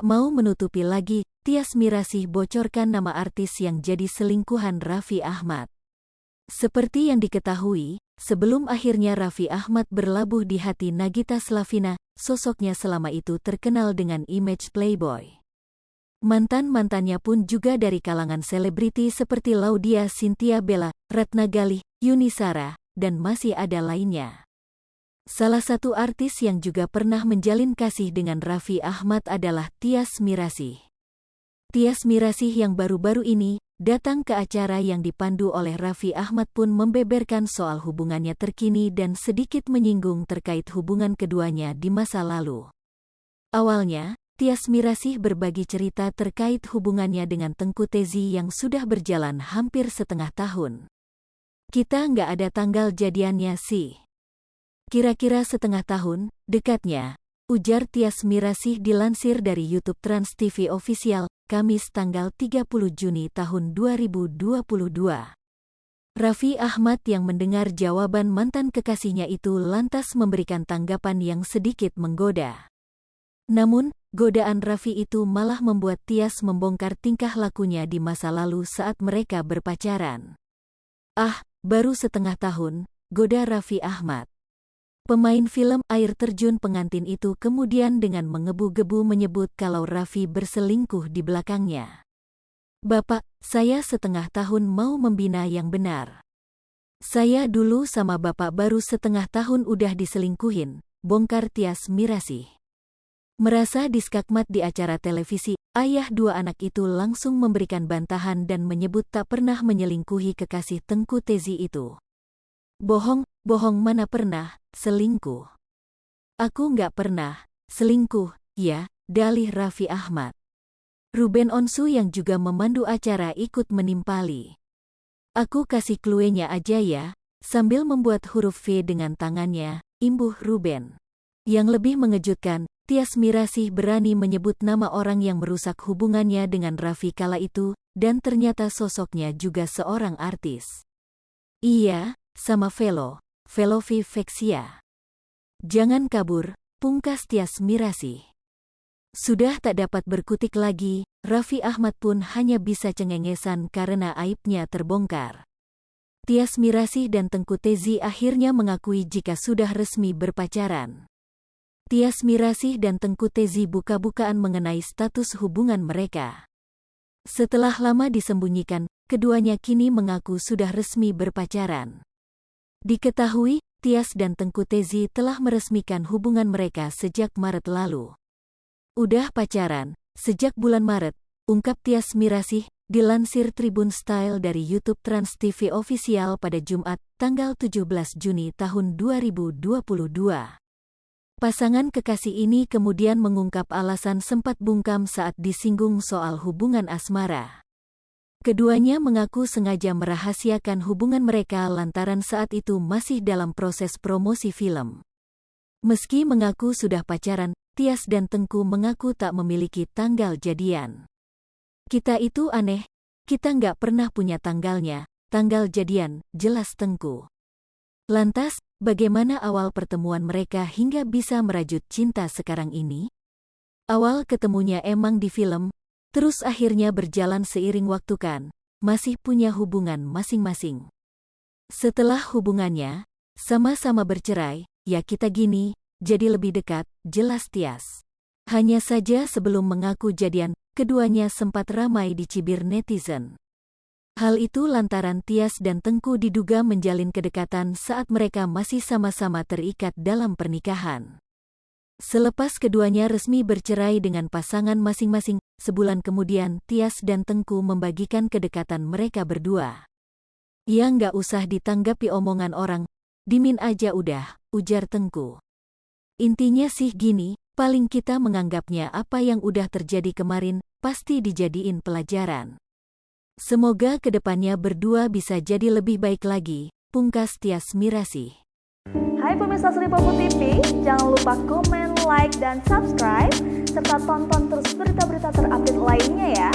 Tak mau menutupi lagi, Tyas Mirasih bocorkan nama artis yang jadi selingkuhan Raffi Ahmad. Seperti yang diketahui, sebelum akhirnya Raffi Ahmad berlabuh di hati Nagita Slavina, sosoknya selama itu terkenal dengan image playboy. Mantan-mantannya pun juga dari kalangan selebriti seperti Laudya Chintya Bella, Ratna Ghali, Yuni Shara, dan masih ada lainnya. Salah satu artis yang juga pernah menjalin kasih dengan Raffi Ahmad adalah Tyas Mirasih. Tyas Mirasih yang baru-baru ini datang ke acara yang dipandu oleh Raffi Ahmad pun membeberkan soal hubungannya terkini dan sedikit menyinggung terkait hubungan keduanya di masa lalu. Awalnya, Tyas Mirasih berbagi cerita terkait hubungannya dengan Tengku Tezi yang sudah berjalan hampir setengah tahun. Kita nggak ada tanggal jadiannya sih. Kira-kira setengah tahun, dekatnya, ujar Tyas Mirasih dilansir dari YouTube Trans TV Official, Kamis tanggal 30 Juni tahun 2022. Raffi Ahmad yang mendengar jawaban mantan kekasihnya itu lantas memberikan tanggapan yang sedikit menggoda. Namun, godaan Raffi itu malah membuat Tyas membongkar tingkah lakunya di masa lalu saat mereka berpacaran. "Ah, baru setengah tahun," goda Raffi Ahmad. Pemain film air terjun pengantin itu kemudian dengan menggebu-gebu menyebut kalau Raffi berselingkuh di belakangnya. "Bapak, saya setengah tahun mau membina yang benar. Saya dulu sama bapak baru setengah tahun udah diselingkuhin," bongkar Tyas Mirasih. Merasa diskakmat di acara televisi, ayah dua anak itu langsung memberikan bantahan dan menyebut tak pernah menyelingkuhi kekasih Tengku Tezi itu. "Bohong, bohong, mana pernah selingkuh. Aku nggak pernah selingkuh, ya," dalih Raffi Ahmad. Ruben Onsu yang juga memandu acara ikut menimpali. "Aku kasih kluenya aja ya," sambil membuat huruf V dengan tangannya, imbuh Ruben. Yang lebih mengejutkan, Tyas Mirasih berani menyebut nama orang yang merusak hubungannya dengan Raffi kala itu, dan ternyata sosoknya juga seorang artis. "Iya, sama Velovi Vexia. Jangan kabur," pungkas Tyas Mirasih. Sudah tak dapat berkutik lagi, Raffi Ahmad pun hanya bisa cengengesan karena aibnya terbongkar. Tyas Mirasih dan Tengku Tezi akhirnya mengakui jika sudah resmi berpacaran. Tyas Mirasih dan Tengku Tezi buka-bukaan mengenai status hubungan mereka. Setelah lama disembunyikan, keduanya kini mengaku sudah resmi berpacaran. Diketahui, Tyas dan Tengku Tezi telah meresmikan hubungan mereka sejak Maret lalu. "Udah pacaran sejak bulan Maret," ungkap Tyas Mirasih, dilansir Tribun Style dari YouTube Trans TV Official pada Jumat, tanggal 17 Juni tahun 2022. Pasangan kekasih ini kemudian mengungkap alasan sempat bungkam saat disinggung soal hubungan asmara. Keduanya mengaku sengaja merahasiakan hubungan mereka lantaran saat itu masih dalam proses promosi film. Meski mengaku sudah pacaran, Tyas dan Tengku mengaku tak memiliki tanggal jadian. "Kita itu aneh, kita nggak pernah punya tanggalnya, tanggal jadian," jelas Tengku. Lantas, bagaimana awal pertemuan mereka hingga bisa merajut cinta sekarang ini? Awal ketemunya emang di film, terus akhirnya berjalan seiring waktu kan, masih punya hubungan masing-masing. Setelah hubungannya, sama-sama bercerai, ya kita gini, jadi lebih dekat, jelas Tyas. Hanya saja sebelum mengaku jadian, keduanya sempat ramai dicibir netizen. Hal itu lantaran Tyas dan Tengku diduga menjalin kedekatan saat mereka masih sama-sama terikat dalam pernikahan. Selepas keduanya resmi bercerai dengan pasangan masing-masing, sebulan kemudian Tyas dan Tengku membagikan kedekatan mereka berdua. "Ya nggak usah ditanggapi omongan orang, dimin aja udah," ujar Tengku. "Intinya sih gini, paling kita menganggapnya apa yang udah terjadi kemarin, pasti dijadiin pelajaran. Semoga kedepannya berdua bisa jadi lebih baik lagi," pungkas Tyas Mirasih. Hai pemirsa Sri Popo TV, jangan lupa komen, like, dan subscribe, serta tonton terus berita-berita terupdate lainnya ya.